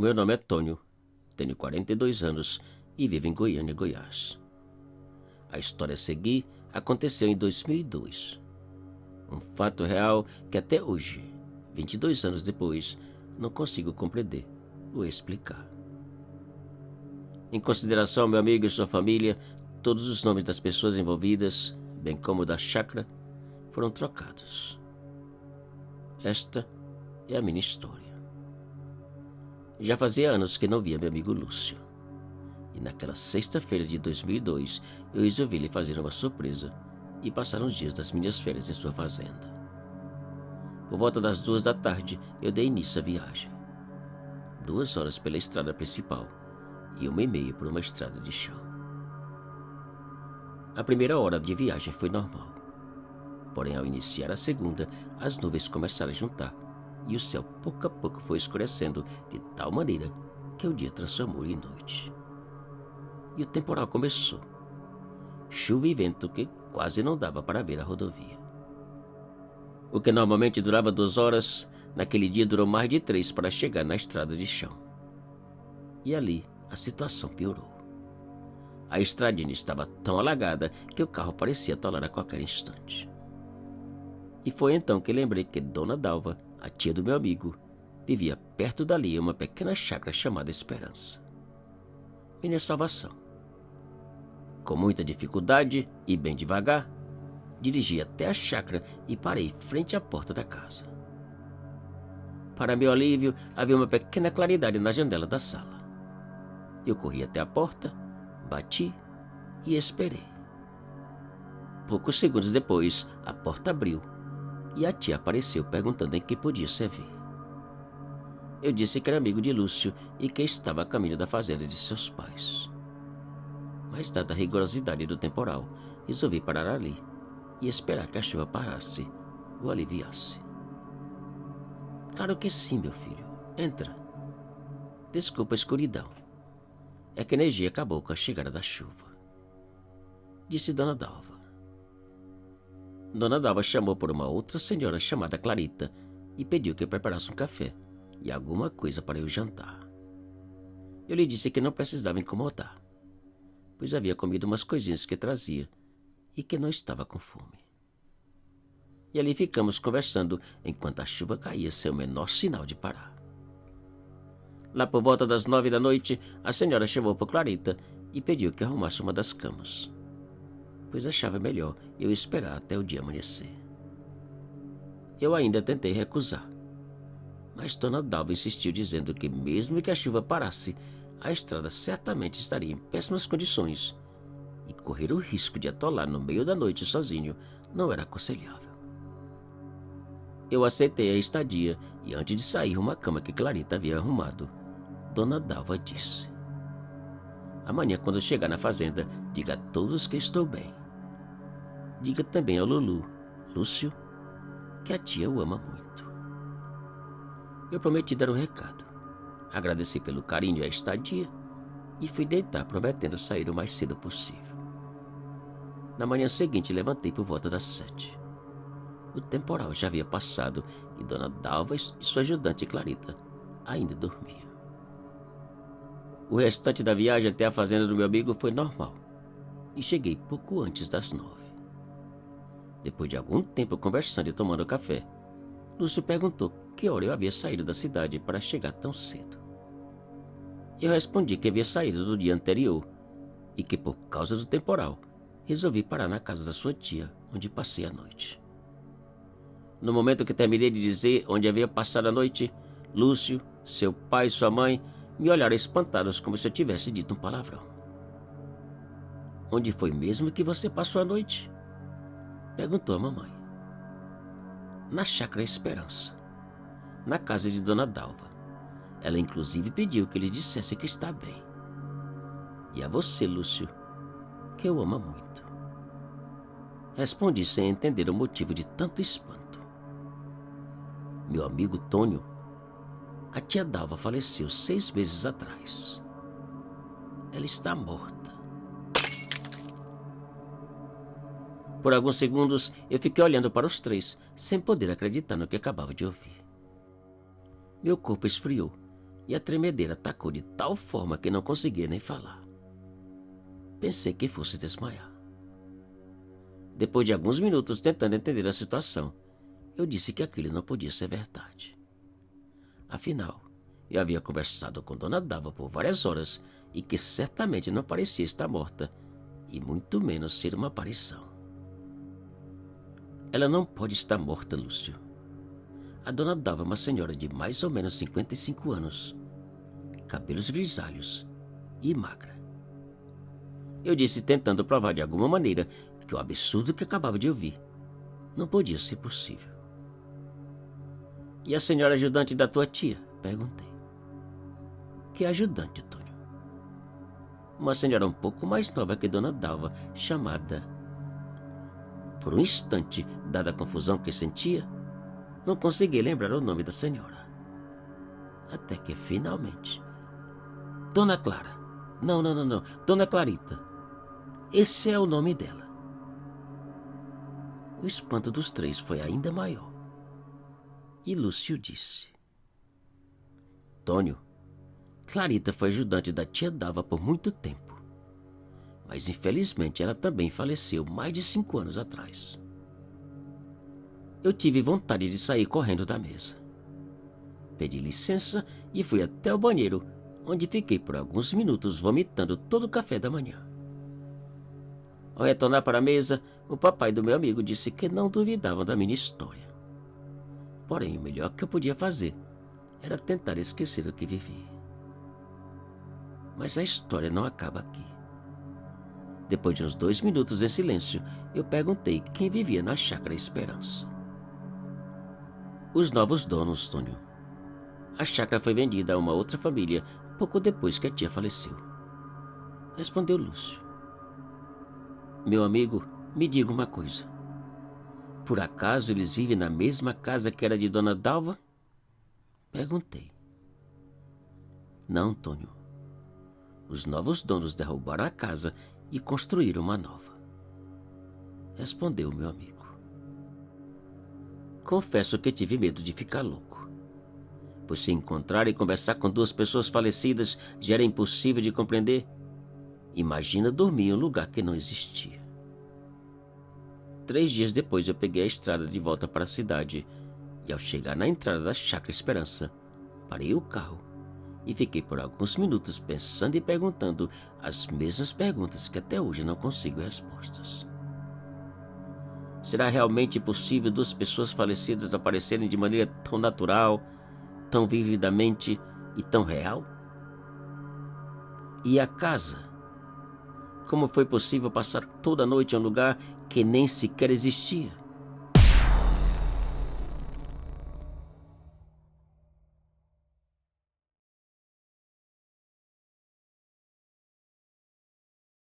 meu nome é Tônio, tenho 42 anos e vivo em Goiânia, Goiás. A história a seguir aconteceu em 2002. Um fato real que até hoje, 22 anos depois, não consigo compreender ou explicar. Em consideração ao meu amigo e sua família, todos os nomes das pessoas envolvidas, bem como da chácara, foram trocados. Esta é a minha história. Já fazia anos que não via meu amigo Lúcio. E naquela sexta-feira de 2002, eu resolvi lhe fazer uma surpresa e passar uns dias das minhas férias em sua fazenda. Por volta das 2 da tarde, eu dei início à viagem. 2 horas pela estrada principal e 1h30 por uma estrada de chão. A primeira hora de viagem foi normal. Porém, ao iniciar a segunda, as nuvens começaram a juntar e o céu pouco a pouco foi escurecendo de tal maneira que o dia transformou em noite. E o temporal começou. Chuva e vento que quase não dava para ver a rodovia. O que normalmente durava 2 horas, naquele dia durou mais de 3 para chegar na estrada de chão. E ali a situação piorou. A estradinha estava tão alagada que o carro parecia atolar a qualquer instante. E foi então que lembrei que Dona Dalva, a tia do meu amigo, vivia perto dali em uma pequena chácara chamada Esperança. Minha salvação. Com muita dificuldade e bem devagar, dirigi até a chácara e parei frente à porta da casa. Para meu alívio, havia uma pequena claridade na janela da sala. Eu corri até a porta, bati e esperei. Poucos segundos depois, a porta abriu e a tia apareceu perguntando em que podia servir. Eu disse que era amigo de Lúcio e que estava a caminho da fazenda de seus pais. Mas, dada a rigorosidade do temporal, resolvi parar ali e esperar que a chuva parasse ou aliviasse. Claro que sim, meu filho. Entra. Desculpa a escuridão. É que a energia acabou com a chegada da chuva, disse Dona Dalva. Dona Dalva chamou por uma outra senhora chamada Clarita e pediu que preparasse um café e alguma coisa para eu jantar. Eu lhe disse que não precisava incomodar, pois havia comido umas coisinhas que trazia e que não estava com fome. E ali ficamos conversando enquanto a chuva caía sem o menor sinal de parar. Lá por volta das 9 da noite, a senhora chamou por Clarita e pediu que arrumasse uma das camas, pois achava melhor eu esperar até o dia amanhecer. Eu ainda tentei recusar, mas Dona Dalva insistiu dizendo que mesmo que a chuva parasse, a estrada certamente estaria em péssimas condições e correr o risco de atolar no meio da noite sozinho não era aconselhável. Eu aceitei a estadia e antes de sair uma cama que Clarita havia arrumado, Dona Dalva disse: amanhã, quando chegar na fazenda, diga a todos que estou bem. Diga também ao Lúcio, que a tia o ama muito. Eu prometi dar o recado. Agradeci pelo carinho e a estadia e fui deitar, prometendo sair o mais cedo possível. Na manhã seguinte, levantei por volta das 7. O temporal já havia passado e Dona Dalva e sua ajudante Clarita ainda dormiam. O restante da viagem até a fazenda do meu amigo foi normal e cheguei pouco antes das 9. Depois de algum tempo conversando e tomando café, Lúcio perguntou que hora eu havia saído da cidade para chegar tão cedo. Eu respondi que havia saído do dia anterior e que, por causa do temporal, resolvi parar na casa da sua tia, onde passei a noite. No momento que terminei de dizer onde havia passado a noite, Lúcio, seu pai e sua mãe me olharam espantados como se eu tivesse dito um palavrão. Onde foi mesmo que você passou a noite? Perguntou a mamãe. Na chácara Esperança, na casa de Dona Dalva. Ela inclusive pediu que lhe dissesse que está bem. E a você, Lúcio, que eu amo muito. Respondi sem entender o motivo de tanto espanto. Meu amigo Tônio, a tia Dalva faleceu 6 meses atrás. Ela está morta. Por alguns segundos, eu fiquei olhando para os 3, sem poder acreditar no que acabava de ouvir. Meu corpo esfriou e a tremedeira atacou de tal forma que não conseguia nem falar. Pensei que fosse desmaiar. Depois de alguns minutos tentando entender a situação, eu disse que aquilo não podia ser verdade. Afinal, eu havia conversado com Dona Dalva por várias horas e que certamente não parecia estar morta, e muito menos ser uma aparição. Ela não pode estar morta, Lúcio. A Dona Dalva é uma senhora de mais ou menos 55 anos, cabelos grisalhos e magra. Eu disse, tentando provar de alguma maneira que o absurdo que acabava de ouvir não podia ser possível. E a senhora ajudante da tua tia? Perguntei. Que ajudante, Tônio? Uma senhora um pouco mais nova que Dona Dalva, chamada... Por um instante, dada a confusão que sentia, não consegui lembrar o nome da senhora. Até que, finalmente... Dona Clara. Não. Dona Clarita. Esse é o nome dela. O espanto dos três foi ainda maior. E Lúcio disse: Tônio, Clarita foi ajudante da tia Dalva por muito tempo. Mas infelizmente ela também faleceu mais de 5 anos atrás. Eu tive vontade de sair correndo da mesa. Pedi licença e fui até o banheiro, onde fiquei por alguns minutos vomitando todo o café da manhã. Ao retornar para a mesa, o papai do meu amigo disse que não duvidavam da minha história. Porém, o melhor que eu podia fazer era tentar esquecer o que vivi. Mas a história não acaba aqui. Depois de uns 2 minutos em silêncio, eu perguntei quem vivia na Chácara Esperança. Os novos donos, Tônio. A chácara foi vendida a uma outra família pouco depois que a tia faleceu. Respondeu Lúcio. Meu amigo, me diga uma coisa. Por acaso eles vivem na mesma casa que era de Dona Dalva? Perguntei. Não, Tônio. Os novos donos derrubaram a casa e construíram uma nova. Respondeu meu amigo. Confesso que tive medo de ficar louco. Pois se encontrar e conversar com 2 pessoas falecidas já era impossível de compreender. Imagina dormir em um lugar que não existia. 3 dias depois eu peguei a estrada de volta para a cidade e ao chegar na entrada da Chácara Esperança, parei o carro e fiquei por alguns minutos pensando e perguntando as mesmas perguntas que até hoje não consigo respostas. Será realmente possível 2 pessoas falecidas aparecerem de maneira tão natural, tão vividamente e tão real? E a casa? Como foi possível passar toda a noite em um lugar que nem sequer existia?